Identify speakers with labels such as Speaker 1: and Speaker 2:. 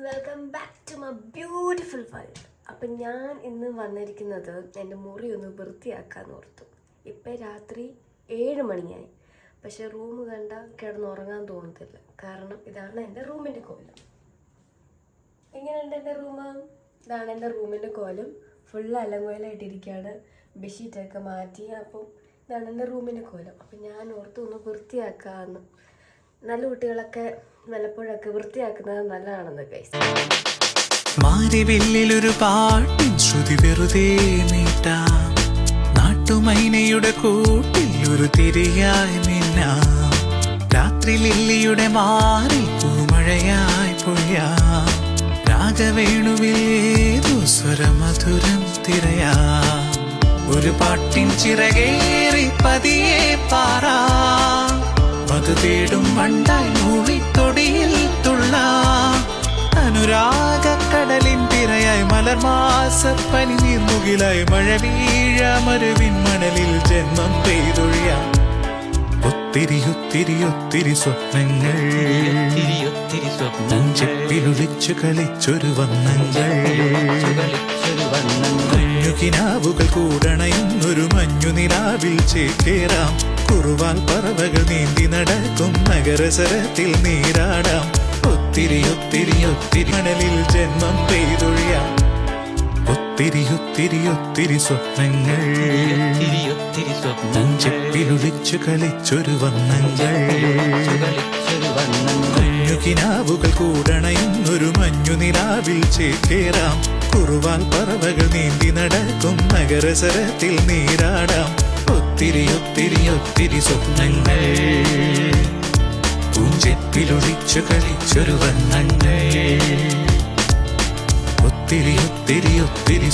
Speaker 1: Welcome back to my beautiful world. അപ്പം ഞാൻ ഇന്ന് വന്നിരിക്കുന്നത് എൻ്റെ മുറി ഒന്ന് വൃത്തിയാക്കാമെന്ന് ഓർത്തു. ഇപ്പം രാത്രി 7 മണിയായി. പക്ഷെ റൂം കണ്ട കിടന്നുറങ്ങാൻ തോന്നത്തില്ല. കാരണം ഇതാണ് എൻ്റെ റൂമിൻ്റെ കോലം. എങ്ങനെയുണ്ട് എൻ്റെ റൂം? ഇതാണ് എൻ്റെ റൂമിൻ്റെ കോലം. ഫുള്ള് അലങ്കോലമായിട്ടിരിക്കുകയാണ്. ബെഡ്ഷീറ്റൊക്കെ മാറ്റി. അപ്പം ഇതാണ് എൻ്റെ റൂമിൻ്റെ കോലം. അപ്പം ഞാൻ ഓർത്തു ഒന്ന് വൃത്തിയാക്കാമെന്ന്. നല്ല കുട്ടികളൊക്കെ വല്ലപ്പോഴൊക്കെ വൃത്തിയാക്കുന്നത് നല്ലതാണെന്ന് ഗൈസ്.
Speaker 2: മാരിവില്ലിലൊരു പാട്ടിൻ ശ്രുതി വെറുതെ നീട്ടാം. നാട്ടുമൈനയുടെ കൂട്ടിൽ ഒരു തിരിയായി മിന്നാം. രാത്രി ലില്ലിയുടെ മാറിൽ പൂമഴയായി പൊഴിയാം. രാഗവേണുവിൽ ഏതോ സ്വരമധുരം തിരയാം. ഒരു പാട്ടിൻ ചിറകേറി പതിയെ പാറാം. മധു തേടും വണ്ടായി മൂളിത്തൊടിയിൽ തുള്ളാം. അനുരാഗക്കടലിൻ തിരയായി മലർമാസ പനിനീർമുകിലായി മഴ വീഴ മരുവിൻ മണലിൽ ജന്മം പെയ്തൊഴിയാം. ഒത്തിരി ഒത്തിരി ഒത്തിരി സ്വപ്നങ്ങൾ ചെപ്പിലൊളിച്ചു കളിച്ചൊരു വന്നങ്ങൾ. കുഞ്ഞുകിനാവുകൾ കൂടണയുന്നൊരു മഞ്ഞുനിലാവിൽ ചേക്കേറാം. കുറുവാൽ പറവകൾ നീന്തി നടക്കും നഗരസരത്തിൽ നീരാടാം. ഒത്തിരി ഒത്തിരി ഒത്തിരി മണലിൽ ജന്മം പെയ്തൊഴിയാം. ഒത്തിരി ഒത്തിരി ഒത്തിരി സ്വപ്നങ്ങൾ ചെപ്പിലൊളിച്ചു കളിച്ചൊരു വന്നങ്ങൾ. കുഞ്ഞുകിനാവുകൾ കൂടണയുന്നൊരു മഞ്ഞുനിലാവിൽ ചേക്കേറാം. കുറുവാൽ പറവകൾ നീന്തി നടക്കും നഗരസരത്തിൽ നീരാടാം. ഒത്തിരി ഒത്തിരി ഒത്തിരി സ്വപ്നങ്ങൾ പൂഞ്ചെപ്പിലൊളിച്ചു കളിച്ചൊരു വന്നങ്ങൾ. ഒത്തിരി ഒത്തിരി ഒത്തിരി